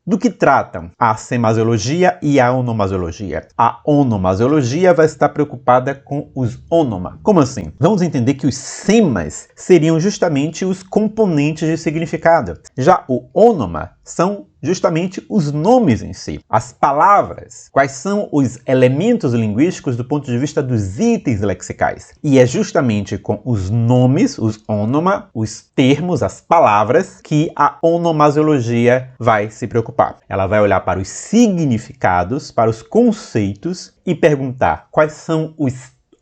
Do que tratam a semasiologia e a onomasiologia? A onomasiologia vai estar preocupada com os onoma. Como assim? Vamos entender que os semas seriam justamente os componentes de significado. Já o onoma são justamente os nomes em si, as palavras, quais são os elementos linguísticos do ponto de vista dos itens lexicais. E é justamente com os nomes, os onoma, os termos, as palavras, que a onomasiologia vai se preocupar. Ela vai olhar para os significados, para os conceitos e perguntar quais são os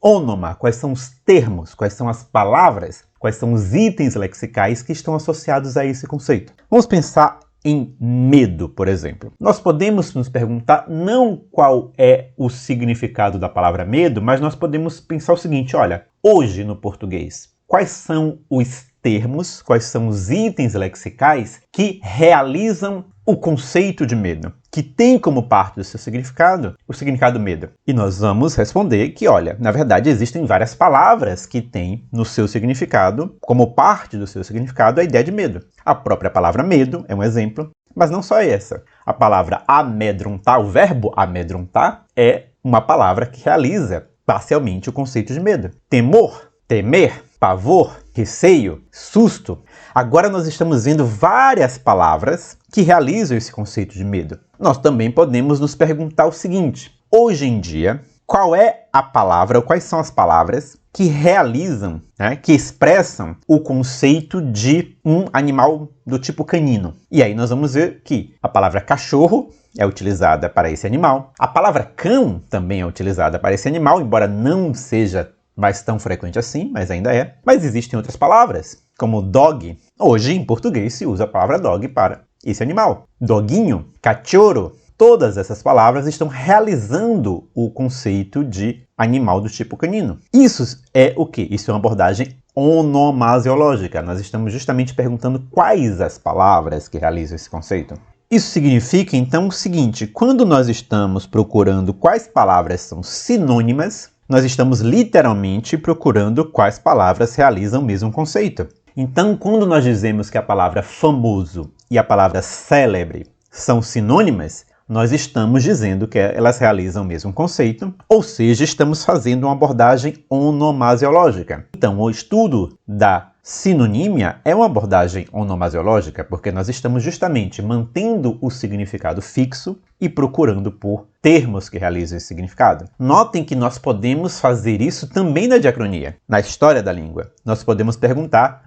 onoma, quais são os termos, quais são as palavras, quais são os itens lexicais que estão associados a esse conceito. Vamos pensar em medo, por exemplo. Nós podemos nos perguntar não qual é o significado da palavra medo, mas nós podemos pensar o seguinte, olha, hoje no português, quais são os termos, quais são os itens lexicais que realizam o conceito de medo, que tem como parte do seu significado o significado medo. E nós vamos responder que, olha, na verdade existem várias palavras que têm no seu significado, como parte do seu significado, a ideia de medo. A própria palavra medo é um exemplo, mas não só essa. A palavra amedrontar, o verbo amedrontar, é uma palavra que realiza parcialmente o conceito de medo. Temor, temer, pavor, receio, susto. Agora nós estamos vendo várias palavras que realizam esse conceito de medo. Nós também podemos nos perguntar o seguinte, hoje em dia, qual é a palavra, ou quais são as palavras que realizam, que expressam o conceito de um animal do tipo canino? E aí nós vamos ver que a palavra cachorro é utilizada para esse animal. A palavra cão também é utilizada para esse animal, embora não seja mais tão frequente assim, mas ainda é. Mas existem outras palavras, como dog. Hoje, em português, se usa a palavra dog para esse animal. Doguinho, cachorro. Todas essas palavras estão realizando o conceito de animal do tipo canino. Isso é o quê? Isso é uma abordagem onomasiológica. Nós estamos justamente perguntando quais as palavras que realizam esse conceito. Isso significa, então, o seguinte, quando nós estamos procurando quais palavras são sinônimas, nós estamos literalmente procurando quais palavras realizam o mesmo conceito. Então, quando nós dizemos que a palavra famoso e a palavra célebre são sinônimas, nós estamos dizendo que elas realizam o mesmo conceito, ou seja, estamos fazendo uma abordagem onomasiológica. Então, o estudo da sinonímia é uma abordagem onomasiológica, porque nós estamos justamente mantendo o significado fixo e procurando por termos que realizam esse significado. Notem que nós podemos fazer isso também na diacronia, na história da língua. Nós podemos perguntar,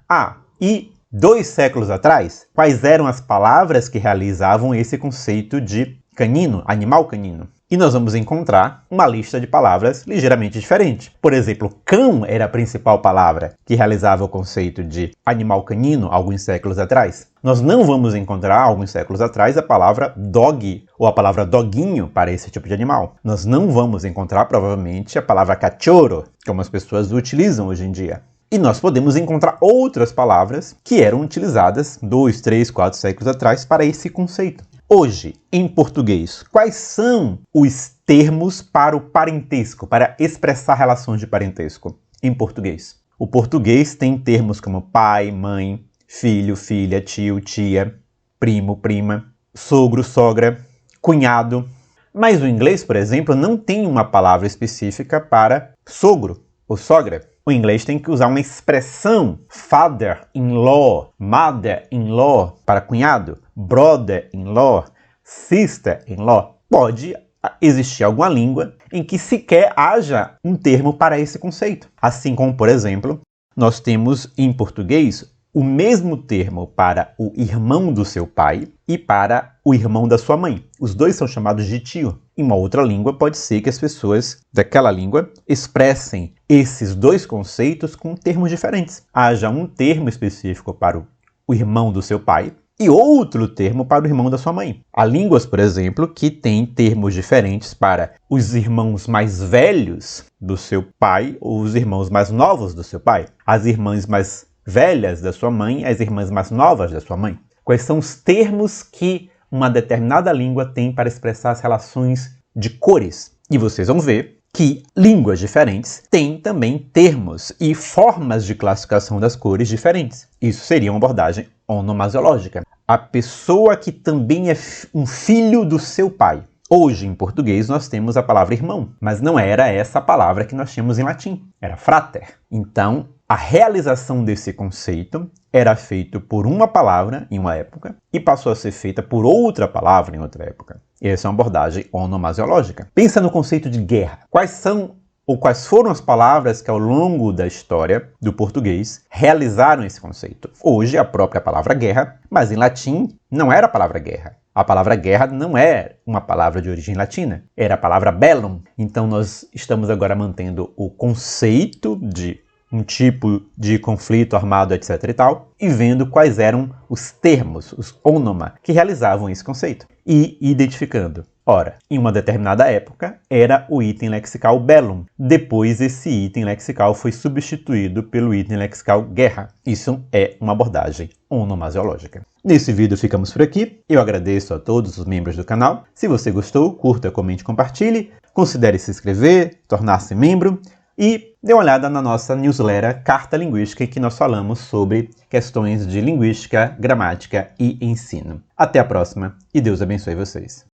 e 2 séculos atrás, quais eram as palavras que realizavam esse conceito de canino, animal canino? E nós vamos encontrar uma lista de palavras ligeiramente diferente. Por exemplo, cão era a principal palavra que realizava o conceito de animal canino alguns séculos atrás. Nós não vamos encontrar, alguns séculos atrás, a palavra dog ou a palavra doguinho para esse tipo de animal. Nós não vamos encontrar, provavelmente, a palavra cachorro, como as pessoas utilizam hoje em dia. E nós podemos encontrar outras palavras que eram utilizadas 2, 3, 4 séculos atrás para esse conceito. Hoje, em português, quais são os termos para o parentesco, para expressar relações de parentesco em português? O português tem termos como pai, mãe, filho, filha, tio, tia, primo, prima, sogro, sogra, cunhado. Mas o inglês, por exemplo, não tem uma palavra específica para sogro ou sogra. O inglês tem que usar uma expressão father-in-law, mother-in-law para cunhado, brother-in-law, sister-in-law. Pode existir alguma língua em que sequer haja um termo para esse conceito. Assim como, por exemplo, nós temos em português o mesmo termo para o irmão do seu pai e para o irmão da sua mãe. Os dois são chamados de tio. Em uma outra língua, pode ser que as pessoas daquela língua expressem esses dois conceitos com termos diferentes. Haja um termo específico para o irmão do seu pai e outro termo para o irmão da sua mãe. Há línguas, por exemplo, que têm termos diferentes para os irmãos mais velhos do seu pai ou os irmãos mais novos do seu pai. As irmãs mais velhas da sua mãe, as irmãs mais novas da sua mãe. Quais são os termos que uma determinada língua tem para expressar as relações de cores? E vocês vão ver que línguas diferentes têm também termos e formas de classificação das cores diferentes. Isso seria uma abordagem onomasiológica. a pessoa que também é um filho do seu pai. Hoje, em português, nós temos a palavra irmão, mas não era essa a palavra que nós tínhamos em latim, era frater. Então, a realização desse conceito era feita por uma palavra em uma época e passou a ser feita por outra palavra em outra época. Essa é uma abordagem onomasiológica. Pensa no conceito de guerra. Quais foram as palavras que ao longo da história do português realizaram esse conceito? Hoje, a própria palavra guerra, mas em latim não era a palavra guerra. A palavra guerra não é uma palavra de origem latina, era a palavra bellum. Então nós estamos agora mantendo o conceito de um tipo de conflito armado, etc. e tal, e vendo quais eram os termos, os onoma, que realizavam esse conceito. E identificando. Ora, em uma determinada época, era o item lexical bellum. Depois, esse item lexical foi substituído pelo item lexical guerra. Isso é uma abordagem onomasiológica. Nesse vídeo ficamos por aqui. Eu agradeço a todos os membros do canal. Se você gostou, curta, comente, compartilhe. Considere se inscrever, tornar-se membro. E dê uma olhada na nossa newsletter Carta Linguística, em que nós falamos sobre questões de linguística, gramática e ensino. Até a próxima e Deus abençoe vocês.